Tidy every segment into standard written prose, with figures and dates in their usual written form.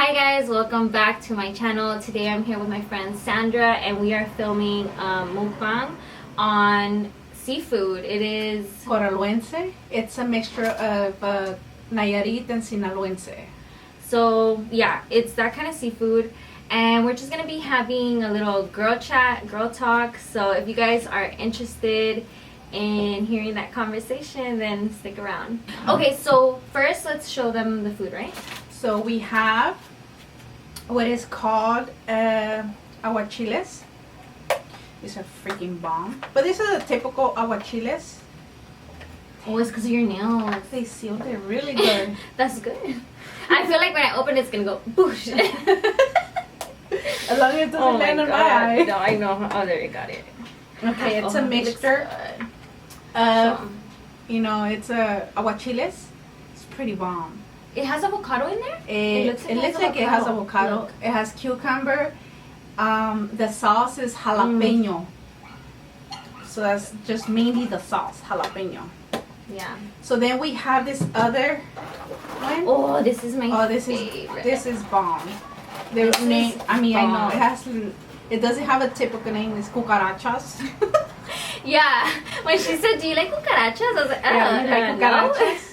Hi guys, welcome back to my channel. Today I'm here with my friend Sandra and we are filming mukbang on seafood. It is Coralwense. It's a mixture of Nayarit and Sinaloense. So yeah, it's that kind of seafood, and we're just gonna be having a little girl chat, girl talk. So if you guys are interested in hearing that conversation, then stick around. Okay, so first let's show them the food, right? So we have what is called aguachiles. It's a freaking bomb. But this is a typical aguachiles. Oh, it's because of your nails. They sealed it really good. That's good. I feel like when I open it, it's gonna go boosh. As long as it doesn't land on my eye. No, I know. Oh, there you got it. Okay, it's a mixture of, it's a aguachiles. It's pretty bomb. It has avocado in there? It looks like it has avocado. Look. It has cucumber. The sauce is jalapeno. So that's just mainly the sauce, jalapeno. Yeah. So then we have this other one. Oh, this is my favorite. This is bomb. The name, bomb. I know it doesn't have a typical name. It's cucarachas. Yeah. When she said, "Do you like cucarachas?" I was like, "Yeah, you like cucarachas."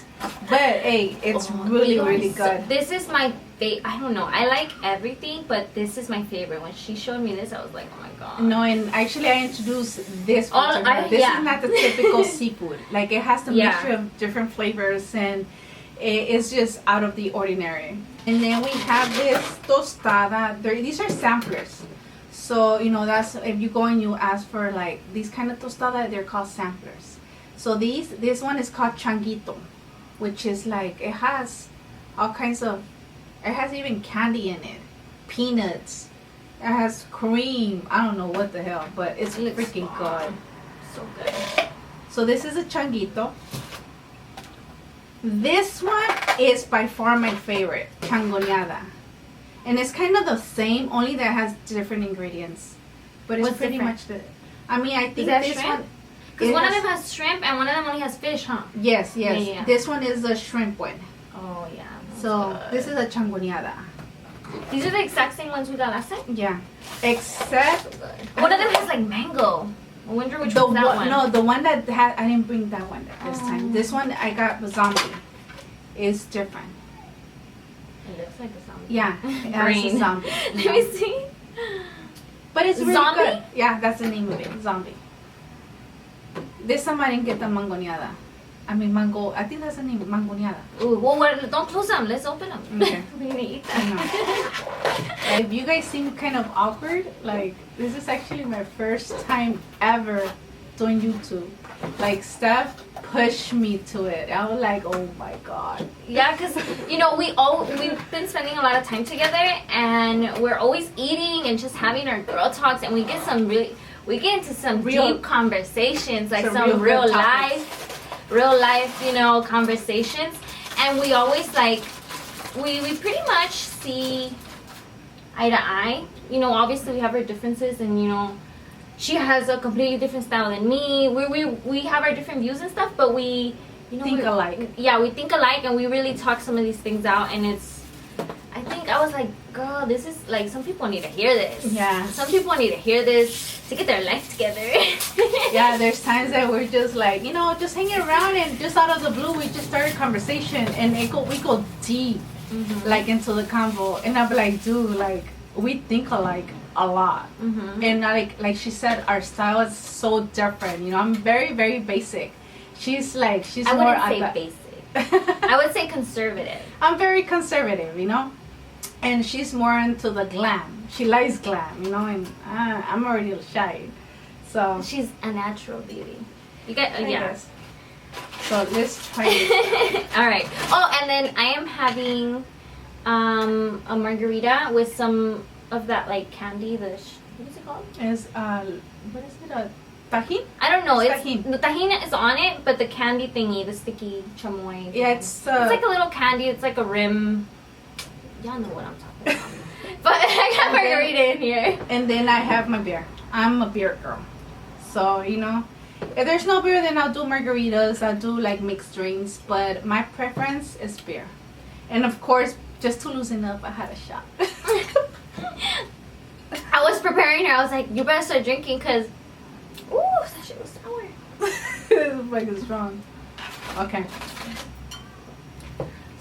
But hey, it's really good. This is my favorite. I don't know. I like everything, but this is my favorite. When she showed me this, I was like, oh my god. No, and actually I introduced this one to her. This is not the typical seafood. Like, it has a mixture of different flavors, and it's just out of the ordinary. And then we have this tostada. These are samplers. So, that's if you go and you ask for like these kind of tostada, they're called samplers. So this one is called changuito, which is like, it has all kinds of, it has even candy in it, peanuts, it has cream, I don't know what the hell, but it's freaking good. So good. So this is a changuito. This one is by far my favorite, changoneada. And it's kind of the same, only that it has different ingredients. But it's pretty much the, I think this shrimp? one, because one of them has shrimp and one of them only has fish, huh? Yes. Yeah. This one is the shrimp one. Oh, yeah. So, good. This is a changoneada. These are the exact same ones we got last time? Yeah. Except... One of them has like mango. I wonder which one's that one. No, the one that had... I didn't bring that one this time. This one I got the zombie. It's different. It looks like a zombie. Yeah. It has a zombie. Let me see. But it's really zombie? good. Yeah, that's the name of it. Zombie. This time I didn't get the mangoneada. Mango. I think that's the name, mangoneada. Ooh, well, don't close them. Let's open them. Okay. We're gonna eat that. If you guys seem kind of awkward, like, this is actually my first time ever doing YouTube. Like, Steph pushed me to it. I was like, oh my god. Yeah, because we've been spending a lot of time together, and we're always eating and just having our girl talks, and we get into some deep conversations, like some real life, conversations. And we always we pretty much see eye to eye. Obviously we have our differences, and she has a completely different style than me. We have our different views and stuff, but we think alike. Yeah, we think alike, and we really talk some of these things out. And I think I was like, girl, this is like, some people need to hear this. Yeah. Some people need to hear this to get their life together. Yeah, there's times that we're just like, just hanging around, and just out of the blue, we just started a conversation, and we go deep, like, into the convo. And I'll be like, dude, like, we think alike a lot. And like she said, our style is so different. I'm very, very basic. She's more... I wouldn't say basic. I would say conservative. I'm very conservative, and she's more into the glam. She likes glam, and I'm already shy, so she's a natural beauty. You get yes. So let's try this. All right. Oh, and then I am having a margarita with some of that like candy. What is it called? Is what is it? A tajin? I don't know. It's tajin. The tajin is on it, but the candy thingy, the sticky chamoy. Yeah, it's like a little candy. It's like a rim. Y'all know what I'm talking about. But I got margarita in here. And then I have my beer. I'm a beer girl. So, if there's no beer, then I'll do margaritas. I'll do like mixed drinks. But my preference is beer. And of course, just to loosen up, I had a shot. I was preparing her. I was like, you better start drinking because, ooh, that shit was sour. This bike is strong. Okay.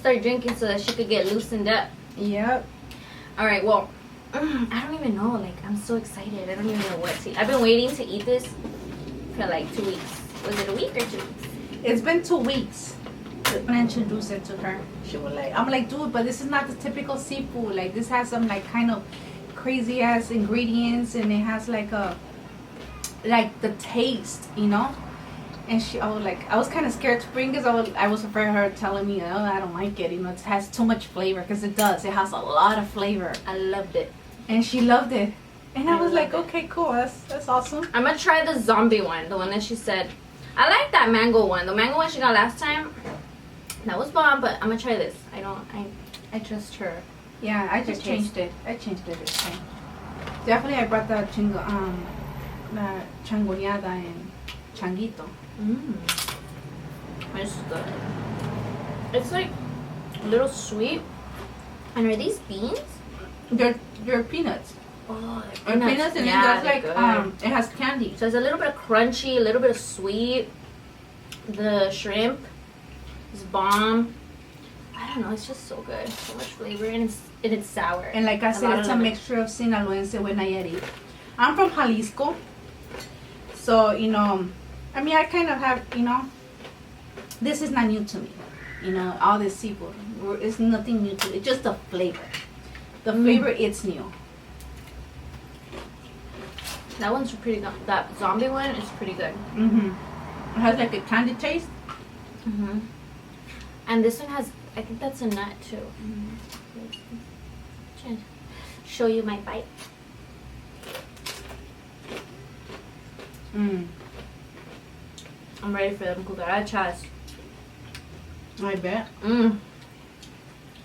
Start drinking so that she could get loosened up. Yep. All right, well, I don't even know. Like, I'm so excited. I don't even know what to eat. I've been waiting to eat this for like 2 weeks. Was it a week or 2 weeks? It's been 2 weeks. When I introduced it to her, she was like, I'm like, dude, but this is not the typical seafood. Like, this has some like kind of crazy ass ingredients, and it has like the taste, you know. And I was kind of scared to bring because I was afraid of her telling me, oh, I don't like it, you know, it has too much flavor, because it does. It has a lot of flavor. I loved it. And she loved it. And I was like, okay, cool, that's awesome. I'm gonna try the zombie one, the one that she said. I like that mango one. The mango one she got last time, that was bomb, but I'm gonna try this. I trust her. Yeah, I just changed it. I changed it this time. Definitely, I brought the changoleada and changuito. It's good. It's like a little sweet. And are these beans? They're peanuts. Oh, they're peanuts, and yeah, it does like it has candy. So it's a little bit of crunchy, a little bit of sweet. The shrimp is bomb. I don't know, it's just so good. So much flavor, and it's sour. And like I said, it's a mixture of Sinaloense with Nayarit. I'm from Jalisco, so you know, I mean, I kind of have, you know, this is not new to me. You know, all this seafood, it's nothing new to it. It's just the flavor. The flavor, it's new. That one's pretty good. That zombie one is pretty good. It has like a candy taste. And this one has, I think that's a nut too. Trying to show you my bite. I'm ready for them cucarachas. I bet.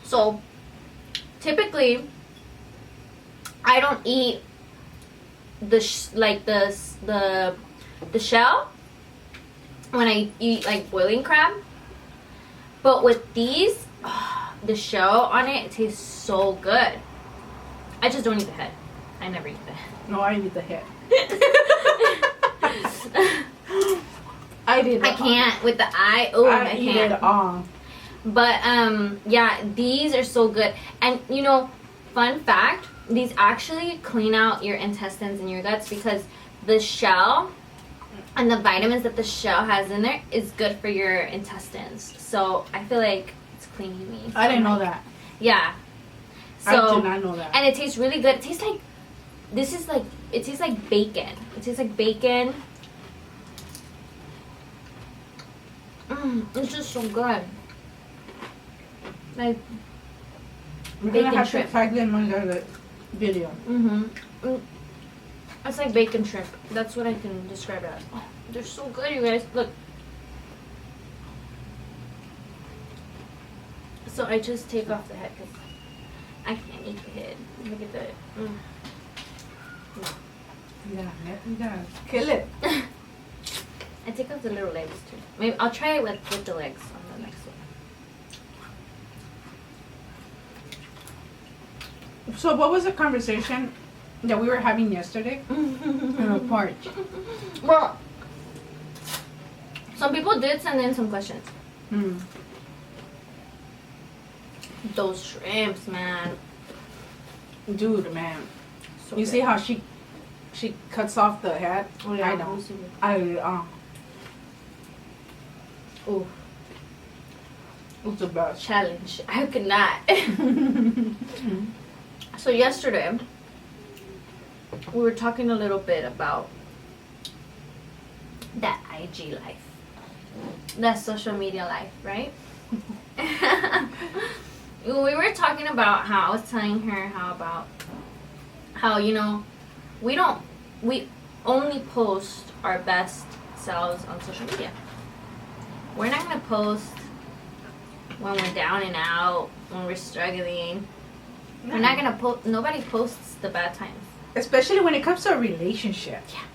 So, typically, I don't eat the shell when I eat like boiling crab. But with these, the shell on it tastes so good. I just don't eat the head. I never eat the head. No, I eat the head. I can't with the eye. Oh, I eat can't. it all. But yeah, these are so good. And you know, fun fact, these actually clean out your intestines and your guts, because the shell and the vitamins that the shell has in there is good for your intestines. So I feel like it's cleaning me. So I didn't know that. Yeah. So, I did not know that. And it tastes really good. It tastes like, it tastes like bacon. It tastes like bacon. It's just so good. Like we're gonna have to tag them on the video. It's like bacon shrimp. That's what I can describe it as. Oh, they're so good, you guys. Look. So I just take off the head because I can't eat the head. Look at that. You gotta kill it. I take off the little legs too. Maybe I'll try it with the legs on the next one. So what was the conversation that we were having yesterday on the porch? Well, some people did send in some questions. Those shrimps, man. Dude, man. So you good. see how she cuts off the head? Oh, yeah. I know. Ooh. It's the best. Challenge. I could not. So yesterday, we were talking a little bit about that IG life. That social media life, right? We were talking about how I was telling her how, you know, we only post our best selves on social media. We're not gonna post when we're down and out, when we're struggling. No. We're not gonna post. Nobody posts the bad times. Especially when it comes to a relationship. Yeah.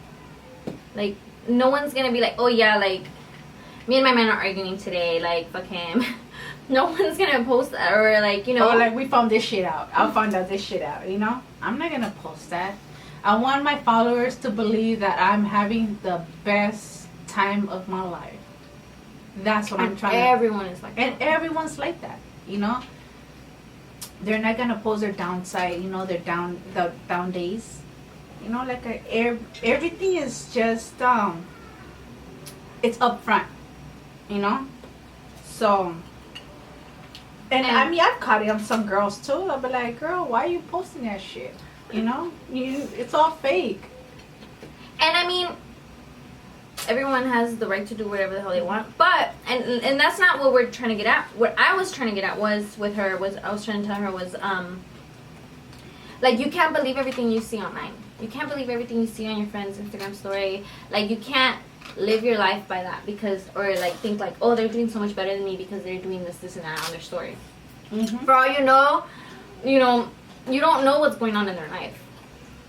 Like, no one's gonna be like, oh yeah, like, me and my man are arguing today, like, fuck him. no one's gonna post that, or like, you know, or like we found this shit out. I found out this shit out. You know, I'm not gonna post that. I want my followers to believe that I'm having the best time of my life. That's what I'm trying. Everyone is like that. And everyone's like that. You know, they're not gonna post their downside. You know, their down days. You know, like everything is just it's upfront. You know, so. And I mean, I've caught it on some girls too. I'll be like, girl, why are you posting that shit? You know, it's all fake. And I mean, everyone has the right to do whatever the hell they want. But, and that's not what we're trying to get at. What I was trying to get at was, with her, was I was trying to tell her was, like, you can't believe everything you see online. You can't believe everything you see on your friend's Instagram story. Like, you can't live your life by that because, or like think like, oh, they're doing so much better than me because they're doing this, and that on their story. Mm-hmm. For all you know, you don't know what's going on in their life,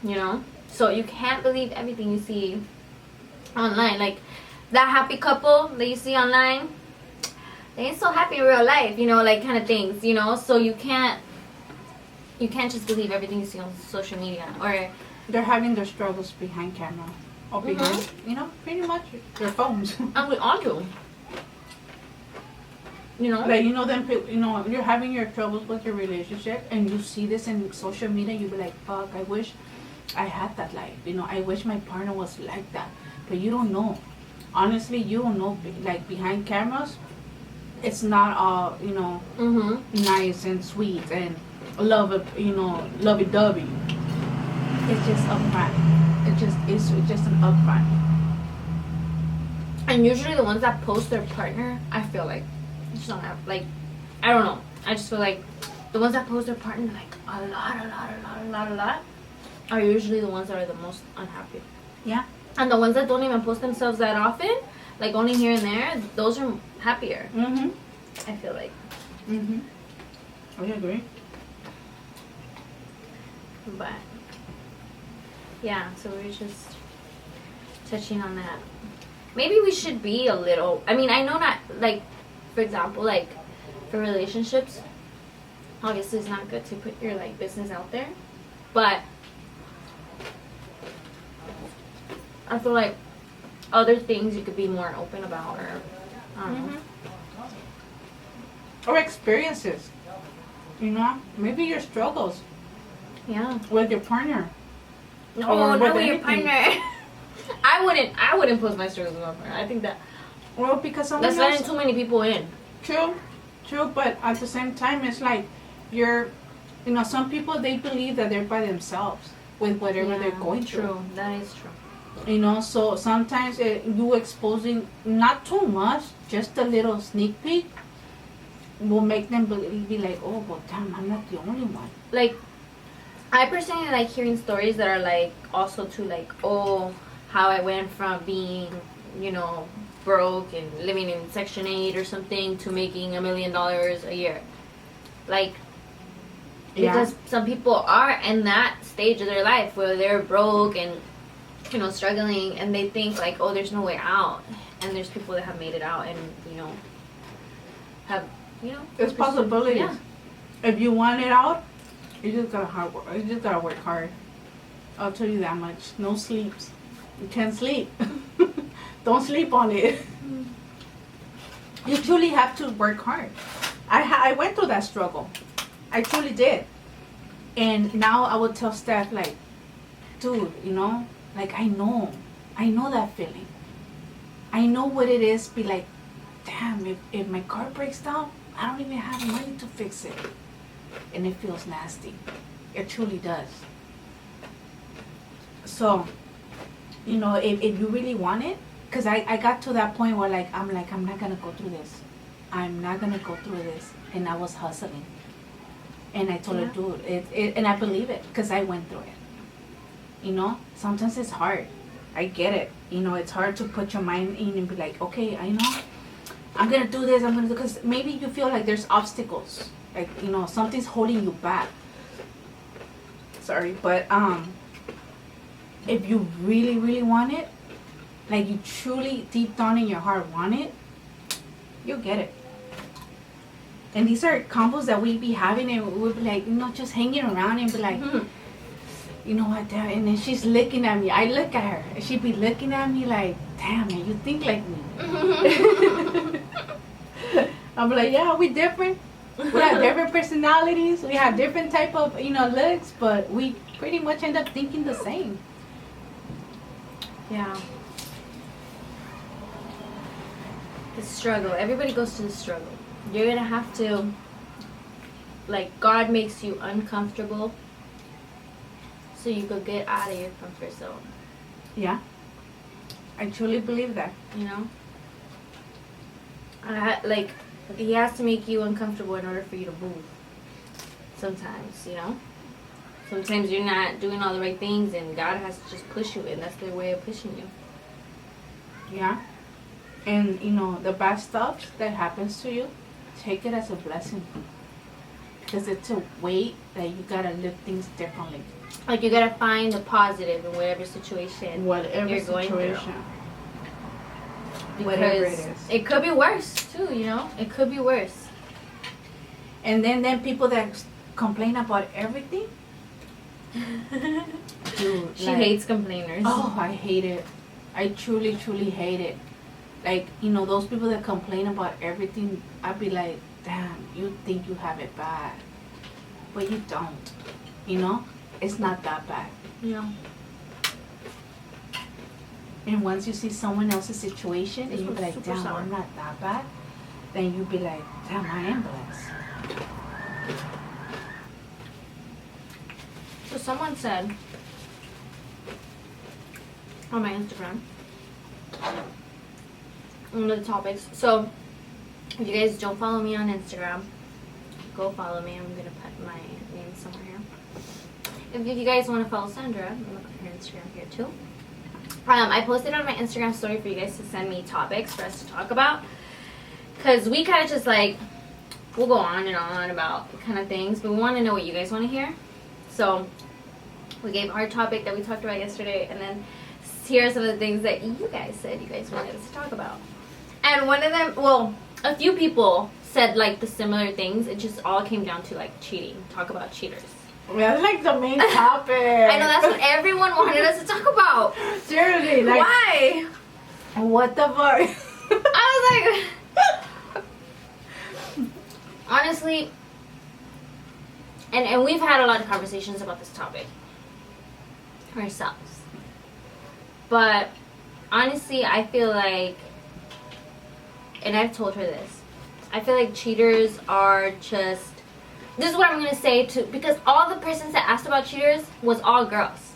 you know? So you can't believe everything you see online. Like, that happy couple that you see online, they ain't so happy in real life, you know, like kind of things, you know? So you can't just believe everything you see on social media. Or they're having their struggles behind camera. Or behind, you know, pretty much their phones. And we all do. You know? Like, you know, them, you know, you're having your troubles with your relationship and you see this in social media, you be like, fuck, I wish I had that life. You know, I wish my partner was like that. But you don't know. Honestly, you don't know. Like, behind cameras, it's not all, you know, nice and sweet and lovey-dovey. It's just upfront. It's just an upfront. And usually the ones that post their partner, I feel like, just don't have, like, I don't know. I just feel like the ones that post their partner, like, a lot, are usually the ones that are the most unhappy. Yeah. And the ones that don't even post themselves that often, like only here and there, those are happier. I feel like. I agree. But yeah, so we're just touching on that. Maybe we should be a little, I mean, I know not, like, for example, like, for relationships, obviously it's not good to put your, like, business out there, but I feel like other things you could be more open about, or, I don't know. Or experiences, you know, maybe your struggles. Yeah. With your partner. No, not with your partner. I wouldn't post my struggles with my partner. I think that. Well, because that's letting too many people in. True, but at the same time, it's like some people, they believe that they're by themselves with whatever they're going through. True, that is true. You know, so sometimes you exposing not too much, just a little sneak peek, will make them be like, oh, well, damn, I'm not the only one. Like, I personally like hearing stories that are like also too, like, oh, how I went from being, you know, broke and living in Section 8 or something to making $1 million a year. Like, because some people are in that stage of their life where they're broke and, you know, struggling, and they think like, oh, there's no way out. And there's people that have made it out and, you know, have, you know, there's possibilities. Yeah. If you want it out, you just gotta work hard. I'll tell you that much. No sleeps. You can't sleep. Don't sleep on it. You truly have to work hard. I went through that struggle. I truly did. And now I would tell Steph, like, dude, you know, like, I know that feeling. I know what it is. Be like, damn, if my car breaks down, I don't even have money to fix it. And it feels nasty. It truly does. So, you know, if you really want it, because I got to that point where, like, I'm not going to go through this. I'm not going to go through this. And I was hustling. And I told her, dude, and I believe it, because I went through it. You know, sometimes it's hard. I get it. You know, it's hard to put your mind in and be like, okay, I know, I'm going to do this, because maybe you feel like there's obstacles. Like, you know, something's holding you back. Sorry, but if you really, really want it, like you truly, deep down in your heart want it, you'll get it. And these are combos that we be having, and we'll be like, just hanging around and be like, you know what, damn. And then she's looking at me. I look at her, and she be looking at me like, damn, man, you think like me. I'm like, yeah, we different. We have different personalities. We have different type of, looks, but we pretty much end up thinking the same. Yeah. The struggle. Everybody goes through the struggle. You're going to have to, like, God makes you uncomfortable so you could get out of your comfort zone. Yeah. I truly believe that. You know? Like, he has to make you uncomfortable in order for you to move. Sometimes, Sometimes you're not doing all the right things and God has to just push you in. That's their way of pushing you. Yeah. And, the bad stuff that happens to you, take it as a blessing. Because it's a way that you gotta look things differently. Like, you gotta find the positive in whatever situation you're going through. Whatever it is. It could be worse, too, It could be worse. And then people that complain about everything. Dude, she hates complainers. Oh, I hate it. I truly, truly hate it. Like, those people that complain about everything, I'd be like, damn, you think you have it bad. But you don't. It's not that bad. Yeah. And once you see someone else's situation, and you'll be like, damn, I'm not that bad. Then you'll be like, damn, I am blessed. So someone said on my Instagram, one of the topics. So if you guys don't follow me on Instagram, go follow me. I'm gonna put my name somewhere here. If you guys want to follow Sandra, I'm gonna put her Instagram here too. I posted on my Instagram story for you guys to send me topics for us to talk about, because we kind of just like, we'll go on and on about kind of things, but we want to know what you guys want to hear. So we gave our topic that we talked about yesterday, and then here are some of the things that you guys said you guys wanted us to talk about. And one of them, well, a few people said like the similar things. It just all came down to like cheating. Talk about cheaters. That's like the main topic. I know, that's what everyone wanted us to talk about. Seriously, like, why? What the fuck? I was like, honestly, and we've had a lot of conversations about this topic ourselves. But honestly, I feel like, and I've told her this, I feel like cheaters are just, this is what I'm going to say too, because all the persons that asked about cheaters was all girls.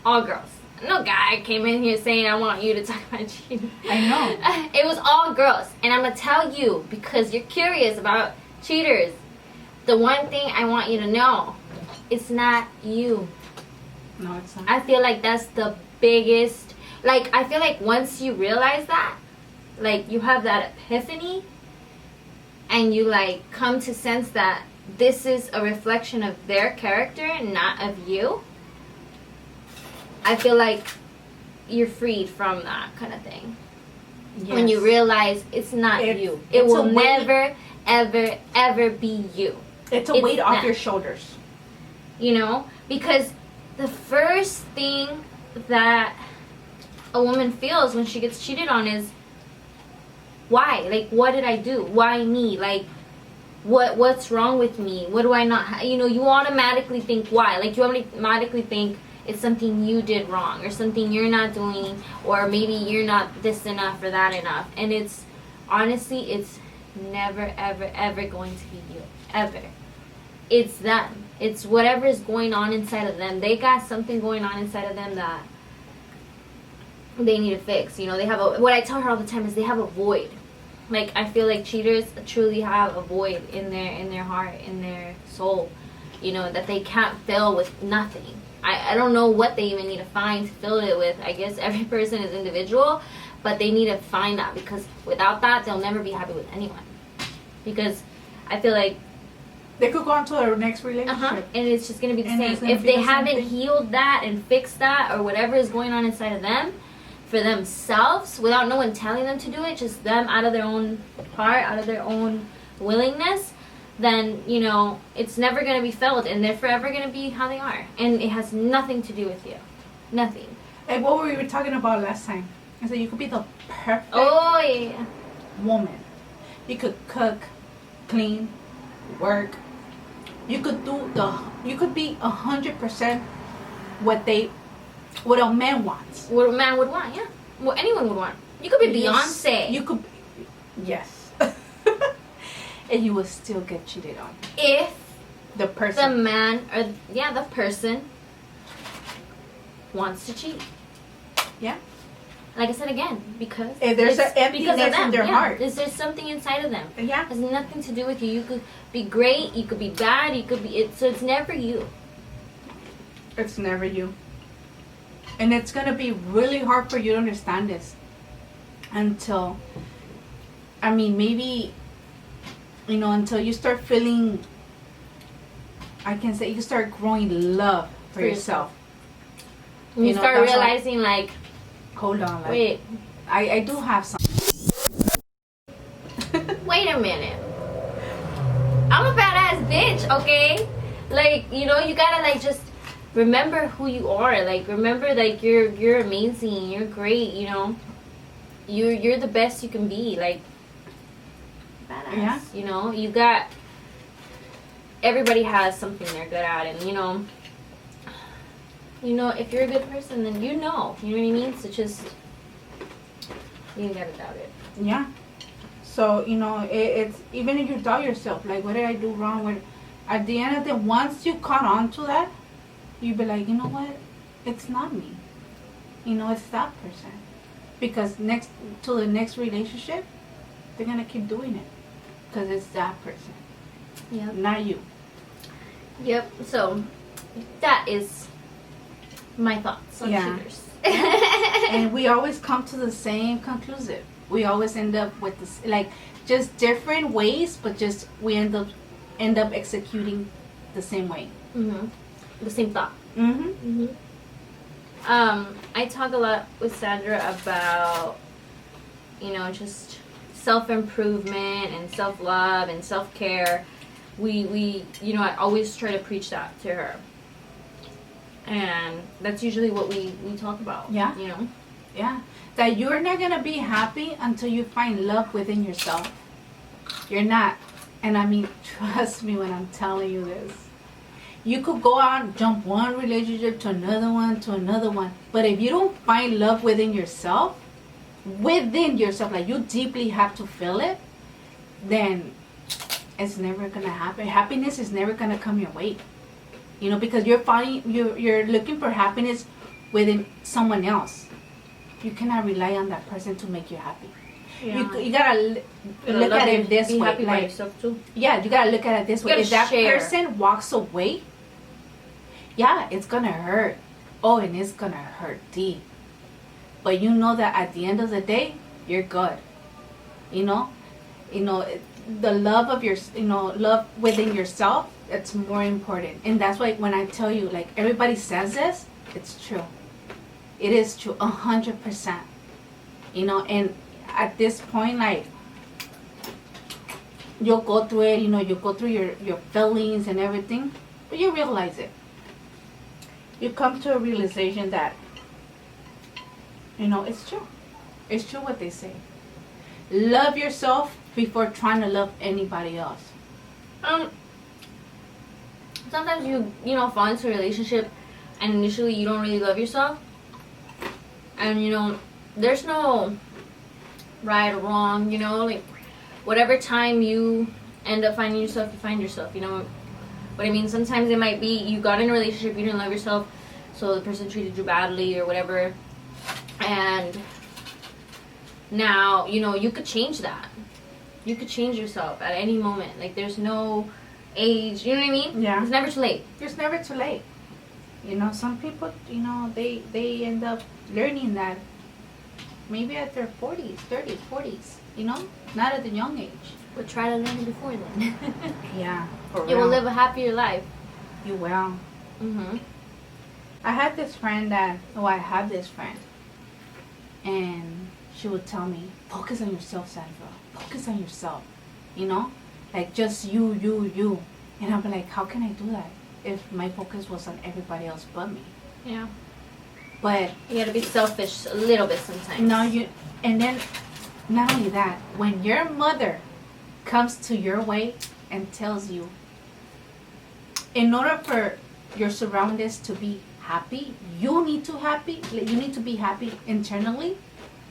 All girls. No guy came in here saying, I want you to talk about cheating. I know. It was all girls. And I'm going to tell you, because you're curious about cheaters, the one thing I want you to know, it's not you. No, it's not. I feel like that's the biggest, like, I feel like once you realize that, like, you have that epiphany, and you, like, come to sense that this is a reflection of their character and not of you, I feel like you're freed from that kind of thing. Yes. When you realize it's not you. It will never, ever, ever be you. It's a weight off your shoulders. Because the first thing that a woman feels when she gets cheated on is, why? Like, what did I do? Why me? Like, what's wrong with me? What do I not you automatically think why. Like, you automatically think it's something you did wrong, or something you're not doing, or maybe you're not this enough or that enough. And it's, honestly, it's never, ever, ever going to be you. Ever. It's them. It's whatever is going on inside of them. They got something going on inside of them that they need to fix. They have what I tell her all the time is they have a void. Like, I feel like cheaters truly have a void in their heart, in their soul, that they can't fill with nothing. I don't know what they even need to find to fill it with. I guess every person is individual, but they need to find that, because without that, they'll never be happy with anyone. Because I feel like they could go on to their next relationship. And it's just going to be the same. If they haven't healed that and fixed that, or whatever is going on inside of them, for themselves without no one telling them to do it, just them out of their own heart, out of their own willingness, then, you know, it's never going to be felt, and they're forever going to be how they are. And it has nothing to do with you. Nothing. And what we were talking about last time is that you could be the perfect woman. You could cook, clean, work. You could be 100% what a man wants. What a man would want, yeah. What anyone would want. You could be Beyonce. You could, yes. And you will still get cheated on. If the person, the man, or the person wants to cheat. Yeah. Like I said again, because if there's an emptiness in their heart. There's something inside of them. Yeah. It has nothing to do with you. You could be great, you could be bad, you could be so it's never you. It's never you. And it's gonna be really hard for you to understand this until, I mean, maybe, you know, until you start feeling, I can say, you start growing love for yourself. You start realizing, like, hold on, like, wait, I do have some. Wait a minute. I'm a badass bitch, okay? Like, you know, you gotta, like, just remember who you are. Like, remember, like, you're amazing, you're great, you know? You're the best you can be, like, badass. Yeah. You know, you got, everybody has something they're good at, and, you know, if you're a good person, then you know what I mean? So just, you ain't gotta doubt it. Yeah. So, you know, it's, even if you doubt yourself, like, what did I do wrong? At the end of the day, once you caught on to that, you be like, you know what? It's not me. You know, it's that person. Because to the next relationship, they're going to keep doing it. Because it's that person. Yeah. Not you. Yep. So, that is my thoughts on cheaters. And we always come to the same conclusion. We always end up with this, like, just different ways, but just we end up executing the same way. Mm-hmm. The same thought. Mm-hmm. Mm-hmm. I talk a lot with Sandra about, you know, just self-improvement and self-love and self-care. We you know, I always try to preach that to her. And that's usually what we talk about. Yeah. You know? Yeah. That you're not going to be happy until you find love within yourself. You're not. And I mean, trust me when I'm telling you this. You could go out and jump one relationship to another one. But if you don't find love within yourself, like you deeply have to feel it, then it's never going to happen. Happiness is never going to come your way. You know, because you're looking for happiness within someone else. You cannot rely on that person to make you happy. Yeah. You gotta look at it this way. Be happy by yourself too. Yeah, you gotta look at it this way. If that person walks away, yeah, it's gonna hurt. Oh, and it's gonna hurt deep. But you know that at the end of the day, you're good. You know, the love of love within yourself. It's more important, and that's why when I tell you, like, everybody says this, it's true. It is true, 100%. You know, and at this point, like, you'll go through it. You know, you go through your feelings and everything, but you realize it. You come to a realization that, you know, it's true. It's true what they say. Love yourself before trying to love anybody else. Sometimes you know, fall into a relationship and initially you don't really love yourself, and you know, there's no right or wrong, you know, like whatever time you end up finding yourself, you find yourself, you know what I mean? Sometimes it might be you got in a relationship, you didn't love yourself, so the person treated you badly or whatever, and now, you know, you could change that. You could change yourself at any moment. Like, there's no age, you know what I mean? Yeah. It's never too late. It's never too late. You know, some people, you know, they end up learning that maybe at their 40s, 30s, 40s, you know? Not at the young age. But try to learn it before then. Yeah, for real. You will live a happier life. You will. Mm-hmm. I have this friend. and she would tell me, focus on yourself, Sandra. Focus on yourself. You know? Like, just you. And I'd be like, how can I do that if my focus was on everybody else but me? Yeah. But you gotta be selfish a little bit sometimes. And then, not only that, when your mother comes to your way and tells you, in order for your surroundings to be happy, you need to be happy internally,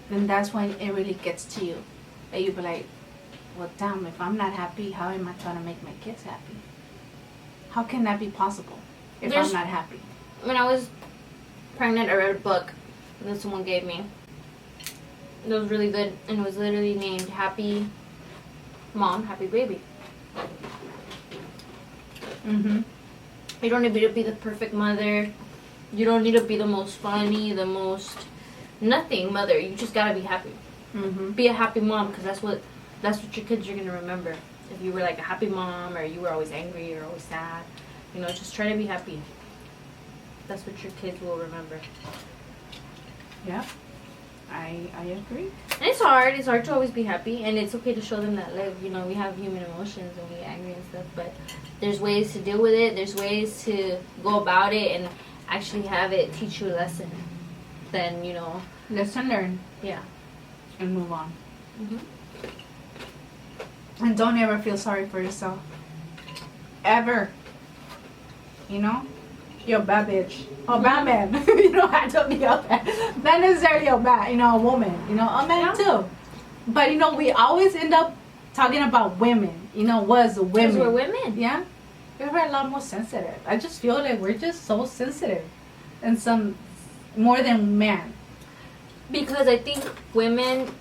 then that's when it really gets to you. And you be like, well, damn, if I'm not happy, how am I trying to make my kids happy? How can that be possible if I'm not happy? When I was pregnant, I read a book that someone gave me. It was really good, and it was literally named Happy Mom, Happy Baby. Mm-hmm. You don't need to be the perfect mother. You don't need to be the most funny, the most nothing mother. You just gotta be happy. Mm-hmm. Be a happy mom, because that's what your kids are gonna remember. If you were like a happy mom, or you were always angry or always sad, just try to be happy. That's what your kids will remember. Yeah, I agree. And it's hard. It's hard to always be happy, and it's okay to show them that, like, we have human emotions and we get angry and stuff. But there's ways to deal with it. There's ways to go about it and actually have it teach you a lesson. Then lesson learned. Yeah. And move on. Mm-hmm. And don't ever feel sorry for yourself. Ever. You're a bad bitch. Or bad man. You don't have to be a bad. Not necessarily a bad, a woman. A man too. But, we always end up talking about women. Was women. Because we're women. Yeah. We're a lot more sensitive. I just feel like we're just so sensitive. And some more than men. Because I think women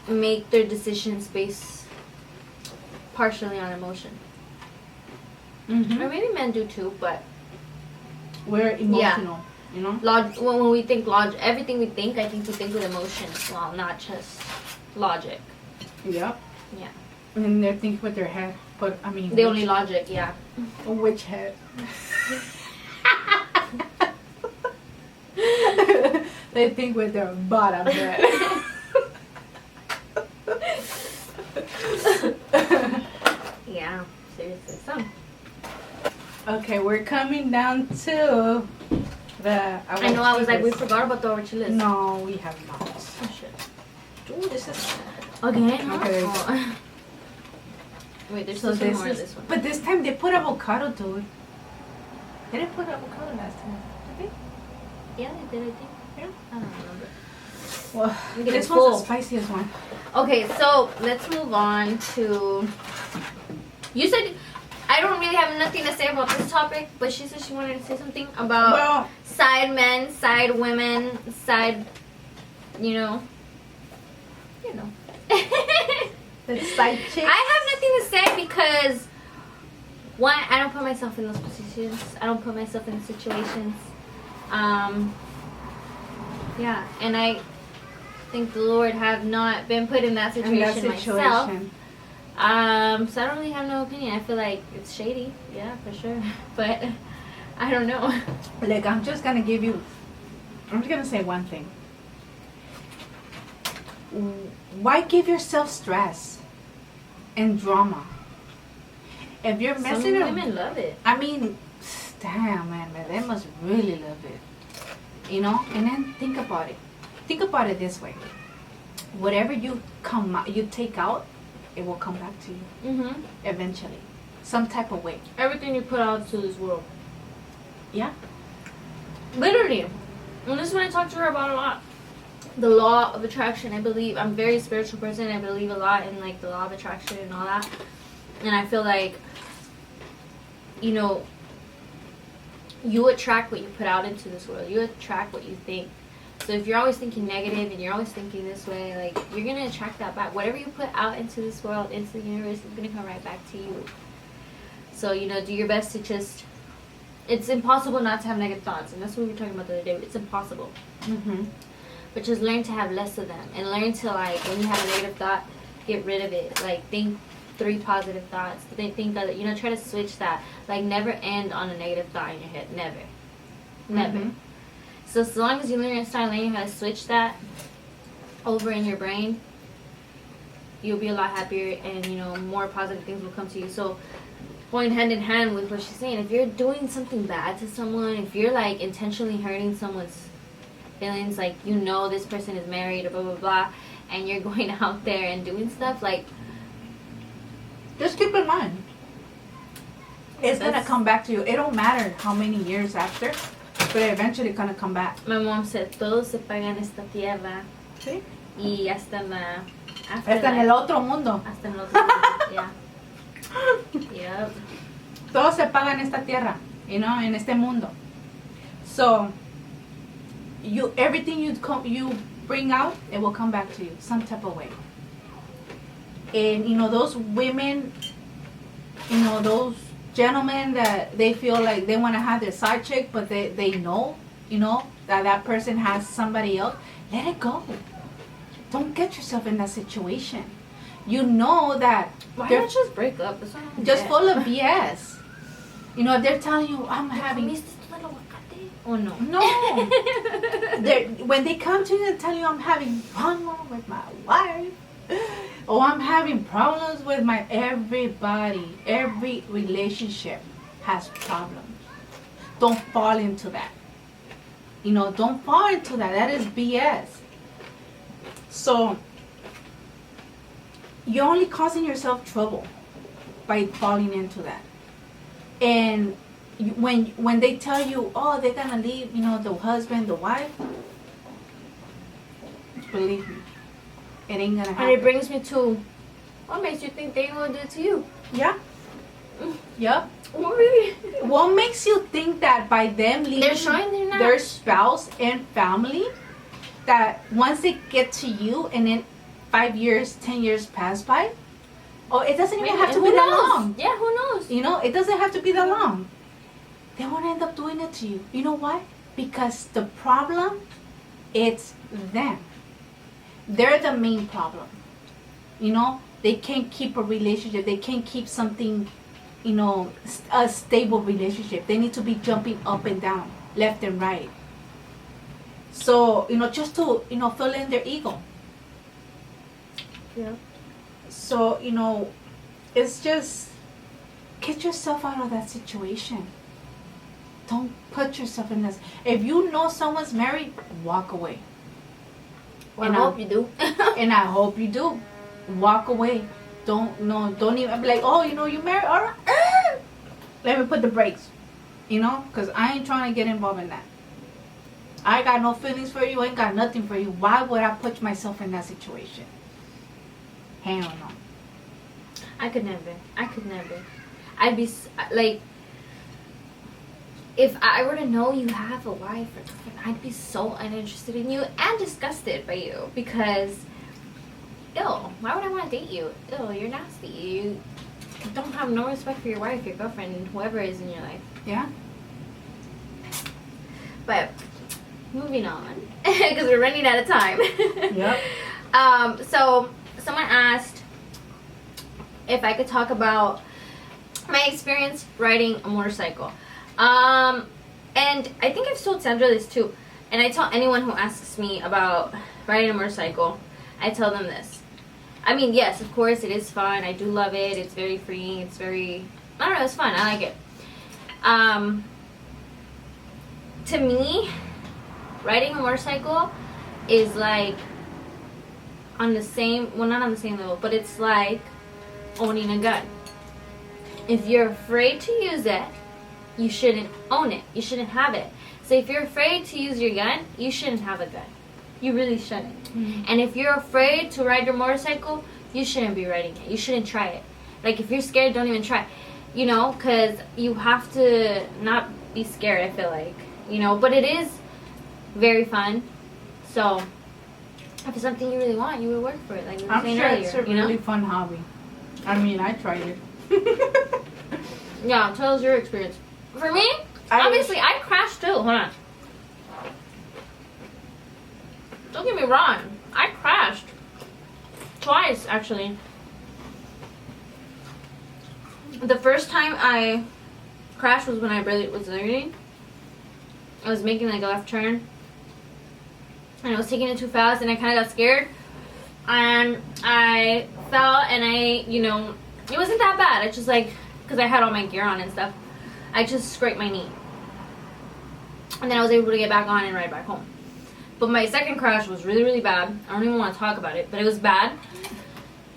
make their decisions based partially on emotion. Mm-hmm. Or maybe men do too, but we're emotional, when we think everything we think, I think we think with emotions, well, not just logic. Yep. Yeah. And they think with their head, but they only logic, yeah. Which head? They think with their bottom head. Yeah, seriously. So. Okay, we're coming down to the... I know, I was like, we forgot about the overchill. No, we have not. Oh, shit. Ooh, this is... Okay. Okay. Wait, there's still some more of this one. But this time they put avocado, dude. They didn't put avocado last time, did they? Yeah, they did, I think. Yeah. I don't remember. Well, this one's the spiciest one. Okay, so let's move on to... You said... I don't really have nothing to say about this topic, but she said she wanted to say something about side men, side women, side, The side chicks. I have nothing to say because, one, I don't put myself in those positions. I don't put myself in situations. Yeah, and I think the Lord have not been put in that situation myself. So I don't really have no opinion. I feel like it's shady, yeah, for sure. But I don't know. Like, I'm just gonna say one thing. Why give yourself stress and drama? If you're messing Some women love it. I mean, damn, man, they must really love it. And then think about it. Think about it this way. Whatever you take out, it will come back to you. Mm-hmm. Eventually. Some type of way. Everything you put out to this world. Yeah. Literally. And this is what I talk to her about a lot. The law of attraction, I believe. I'm a very spiritual person. I believe a lot in, like, the law of attraction and all that. And I feel like, you attract what you put out into this world. You attract what you think. So if you're always thinking negative and you're always thinking this way, like, you're going to attract that back. Whatever you put out into this world, into the universe, is going to come right back to you. So, do your best to just... It's impossible not to have negative thoughts. And that's what we were talking about the other day. It's impossible. Mm-hmm. But just learn to have less of them. And learn to, like, when you have a negative thought, get rid of it. Like, think 3 positive thoughts. Think other, try to switch that. Like, never end on a negative thought in your head. Never. Never. Mm-hmm. So as long as you start learning how to switch that over in your brain, you'll be a lot happier, and you know, more positive things will come to you. So going hand in hand with what she's saying, if you're doing something bad to someone, if you're like intentionally hurting someone's feelings, like, you know, this person is married or blah blah blah, and you're going out there and doing stuff, like, just keep in mind, it's gonna come back to you. It don't matter how many years after, but eventually it's gonna come back. My mom said, todo se paga en esta tierra. Sí. Y hasta en la... Hasta en el otro mundo. Hasta en el otro mundo, yeah. Yep. Todo se paga en esta tierra, you know, en este mundo. So, everything you bring out, it will come back to you some type of way. And, you know, those women, you know, those gentlemen that they feel like they want to have their side chick, but they know, you know, that person has somebody else, let it go. Don't get yourself in that situation. You know that... Why not just break up? Just full of BS. You know, if they're telling you, I'm having... Oh, no. No. When they come to you and tell you, I'm having problems with my wife, or I'm having problems with everybody, every relationship has problems. Don't fall into that. You know, don't fall into that. That is BS. So, you're only causing yourself trouble by falling into that. And when they tell you, oh, they're gonna leave, you know, the husband, the wife, believe me, it ain't gonna happen. And it brings me to, what makes you think they will do it to you? Yeah. Yep. Oh, really? What makes you think that by them leaving they're showing their spouse and family, that once they get to you and then 5 years, 10 years pass by, oh, it doesn't even have to be that long. Yeah, who knows? You know, it doesn't have to be that long. They won't end up doing it to you. You know why? Because the problem, it's them. They're the main problem. You know, they can't keep a relationship. They can't keep something, you know, a stable relationship. They need to be jumping up and down, left and right. So, you know, just to, you know, fill in their ego. Yeah. So, you know, it's just, get yourself out of that situation. Don't put yourself in this. If you know someone's married, walk away. Well, I hope you do. And I hope you do. Walk away. Don't even be like, oh, you know, you married, all right. Let me put the brakes. You know, because I ain't trying to get involved in that. I got no feelings for you. I ain't got nothing for you. Why would I put myself in that situation? Hell no. I could never. I'd be like, if I were to know you have a wife or girlfriend, I'd be so uninterested in you and disgusted by you, because, ew, why would I want to date you? Ew, you're nasty. You don't have no respect for your wife, your girlfriend, whoever is in your life. Yeah. But moving on, because we're running out of time. Yep. So someone asked if I could talk about my experience riding a motorcycle. And I think I've told Sandra this too. And I tell anyone who asks me about riding a motorcycle, I tell them this. I mean, yes, of course, it is fun. I do love it. It's very freeing. It's very, I don't know, it's fun. I like it. To me, riding a motorcycle is like on the same, well, not on the same level, but it's like owning a gun. If you're afraid to use it, you shouldn't own it. You shouldn't have it. So if you're afraid to use your gun, you shouldn't have a gun. You really shouldn't. Mm-hmm. And if you're afraid to ride your motorcycle, you shouldn't be riding it. You shouldn't try it. Like, if you're scared, don't even try. You know, because you have to not be scared, I feel like. You know, but it is very fun. So if it's something you really want, you would work for it. Like you were saying earlier, it's a really fun hobby. I mean, I tried it. Yeah, tell us your experience. For me, obviously, I crashed too. Hold on. Don't get me wrong. I crashed. Twice, actually. The first time I crashed was when I barely was learning. I was making like a left turn, and I was taking it too fast, and I kind of got scared, and I fell, and it wasn't that bad. I just like, because I had all my gear on and stuff, I just scraped my knee, and then I was able to get back on and ride back home. But my second crash was really, really bad. I don't even want to talk about it, but it was bad.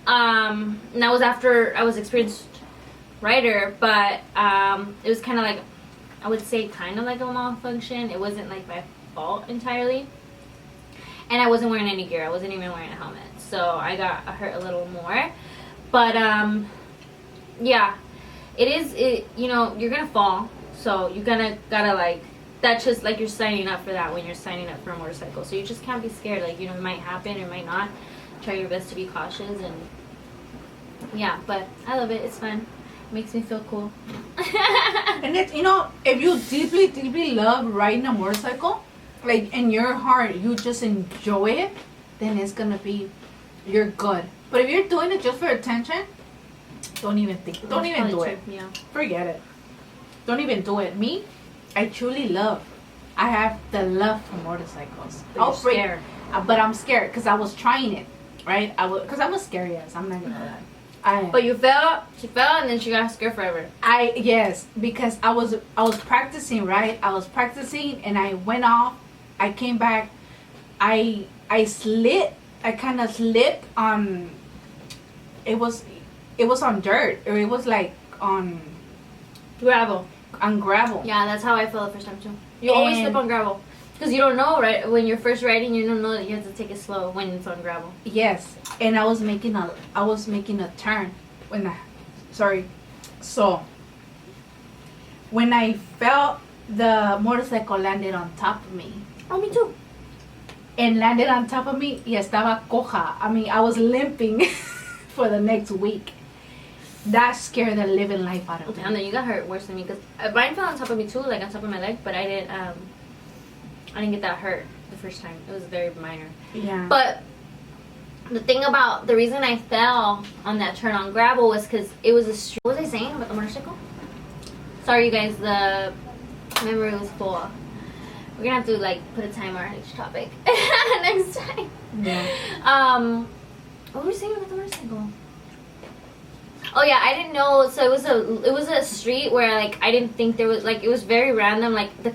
And that was after I was experienced rider, but it was kind of like, I would say kind of like a malfunction. It wasn't like my fault entirely. And I wasn't wearing any gear. I wasn't even wearing a helmet. So I got hurt a little more. But yeah, you're gonna fall. So you gotta like, that's just like you're signing up for that when you're signing up for a motorcycle. So you just can't be scared. Like, it might happen, it might not. Try your best to be cautious, and yeah, but I love it. It's fun. It makes me feel cool. And it's, if you deeply, deeply love riding a motorcycle, like in your heart, you just enjoy it, then it's gonna be, you're good. But if you're doing it just for attention, don't even think. Don't even do it. Yeah. Forget it. Don't even do it. Me, I truly love. I have the love for motorcycles. But you're scared. But I'm scared because I was trying it, right? Because I'm a scary ass. I'm not gonna lie. But you fell. She fell, and then she got scared forever. Yes, because I was practicing, right? I was practicing, and I went off. I came back. I slid. I kind of slipped on. It was on dirt, or it was like on gravel. On gravel. Yeah, that's how I fell the first time too. You always slip on gravel. Because you don't know, right? When you're first riding, you don't know that you have to take it slow when it's on gravel. Yes, and I was making a turn so when I fell, the motorcycle landed on top of me. Oh, me too. And landed on top of me. Y estaba coja. I mean, I was limping for the next week. That scared the living life out of me. Damn, then you got hurt worse than me, because Brian fell on top of me too, like on top of my leg, but I didn't get that hurt the first time. It was very minor. Yeah. But the reason I fell on that turn on gravel was because it was a street. What was I saying about the motorcycle? Sorry, you guys, the memory was full. We're gonna have to like put a timer on each topic next time. Yeah. What were we saying about the motorcycle? Oh yeah, I didn't know. So it was a street where like I didn't think there was, like, it was very random. Like the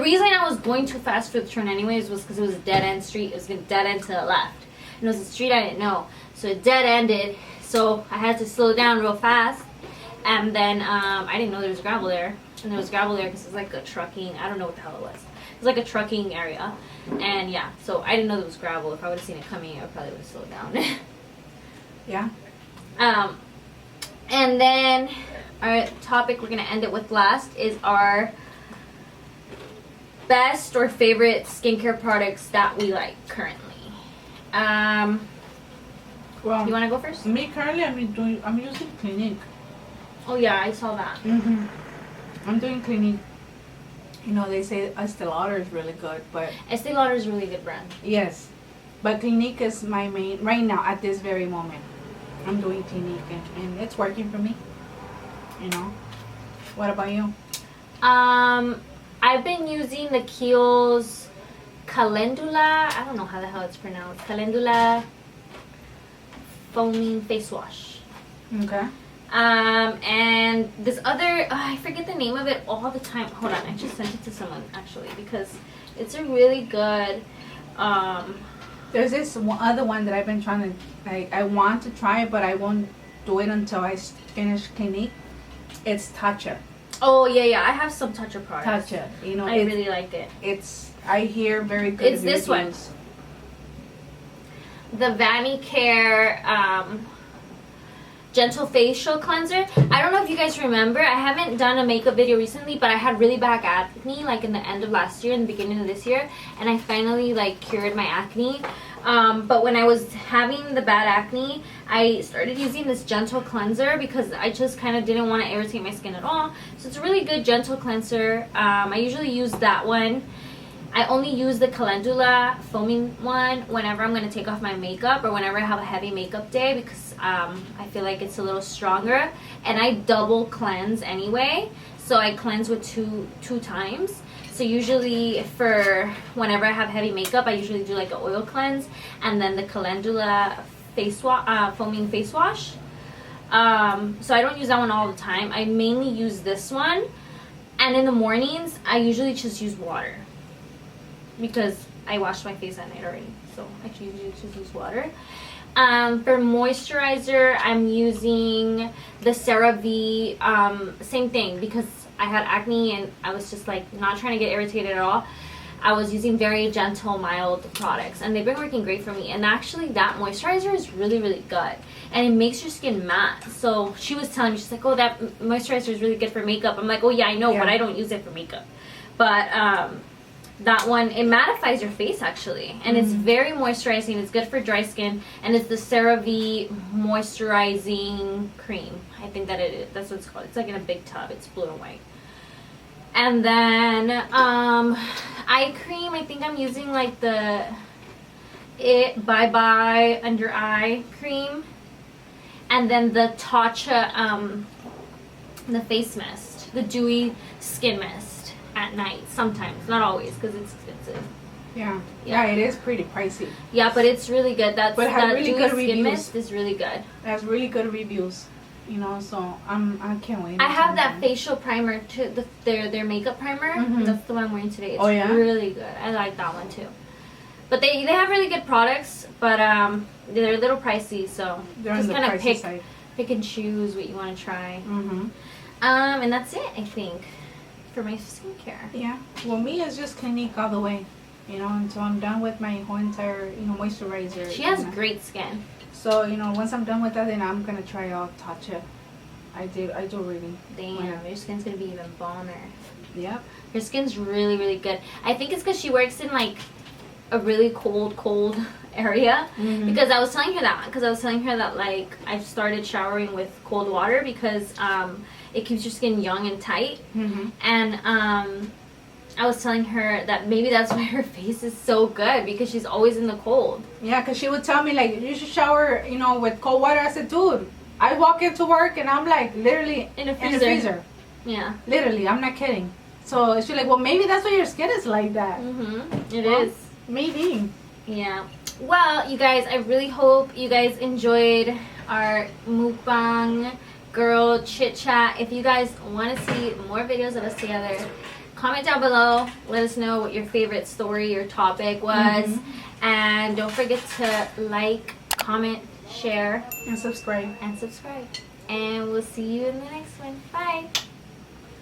reason I was going too fast for the turn anyways was because it was a dead end street. It was gonna dead end to the left, and it was a street I didn't know. So it dead ended. So I had to slow down real fast, and then I didn't know there was gravel there, and there was gravel there because it was like a trucking. I don't know what the hell it was. It was like a trucking area, and yeah. So I didn't know there was gravel. If I would have seen it coming, I probably would have slowed down. Yeah. And then our topic we're going to end it with last is our best or favorite skincare products that we like currently. Well, you want to go first? Me currently, I'm using Clinique. Oh yeah, I saw that. I'm doing Clinique. They say Estee Lauder is really good, but Estee Lauder is a really good brand. Yes, but Clinique is my main right now at this very moment. I'm doing Clinique, and it's working for me. What about you? I've been using the Kiehl's Calendula. I don't know how the hell it's pronounced. Calendula foaming face wash. Okay. And this other, I forget the name of it all the time. Hold on, I just sent it to someone actually because it's a really good. There's this other one that I've been trying to, I want to try it, but I won't do it until I finish Clinique. It's Tatcha. Oh yeah, I have some Tatcha products. Tatcha, I really like it. I hear very good. It's this one. The Vanicare Gentle Facial Cleanser. I don't know if you guys remember. I haven't done a makeup video recently, but I had really bad acne like in the end of last year and the beginning of this year, and I finally like cured my acne. But when I was having the bad acne, I started using this gentle cleanser because I just kind of didn't want to irritate my skin at all. So it's a really good gentle cleanser. I usually use that one. I only use the Calendula foaming one whenever I'm going to take off my makeup or whenever I have a heavy makeup day because I feel like it's a little stronger. And I double cleanse anyway. so I cleanse with two times. So usually for whenever I have heavy makeup, I usually do like an oil cleanse and then the calendula foaming face wash. So I don't use that one all the time. I mainly use this one, and in the mornings I usually just use water because I washed my face at night already, so I usually just use water. For moisturizer, I'm using the CeraVe, same thing, because I had acne and I was just like not trying to get irritated at all. I was using very gentle, mild products, and they've been working great for me. And actually that moisturizer is really, really good, and it makes your skin matte. So she was telling me, she's like, oh, that moisturizer is really good for makeup. I'm like, oh yeah, I know, but I don't use it for makeup. But that one, it mattifies your face actually, and it's very moisturizing. It's good for dry skin, and it's the CeraVe moisturizing cream. I think that's what it's called. It's like in a big tub. It's blue and white. And then eye cream, I think I'm using like the Bye Bye under eye cream, and then the Tatcha the face mist, the dewy skin mist at night sometimes, not always, because it's expensive. Yeah, it is pretty pricey. Yeah, but it's really good. That really dewy good skin reviews. mist is really good. It has really good reviews. You know, so I can't wait. I have that facial primer too, their makeup primer. That's the one I'm wearing today. It's really good. I like that one too. But they have really good products, but they're a little pricey, so they're just kind of pick and choose what you want to try. And that's it, I think, for my skincare. Yeah. Well, me is just Clinique all the way. You know, until I'm done with my whole entire moisturizer. She has great skin. So, once I'm done with that, then I'm gonna try out Tatcha. I do really. Damn, your skin's gonna be even bomber. Yep. Your skin's really, really good. I think it's because she works in like a really cold area. Because I was telling her that like I've started showering with cold water because it keeps your skin young and tight. And I was telling her that maybe that's why her face is so good, because she's always in the cold. Yeah, because she would tell me, like, you should shower, with cold water. I said, dude, I walk into work and I'm, like, literally in a freezer. Yeah. Literally, I'm not kidding. So she's like, well, maybe that's why your skin is like that. It is. Maybe. Yeah. Well, you guys, I really hope you guys enjoyed our mukbang girl chit chat. If you guys want to see more videos of us together, comment down below. Let us know what your favorite story or topic was. And don't forget to like, comment, share, and subscribe. And we'll see you in the next one. Bye.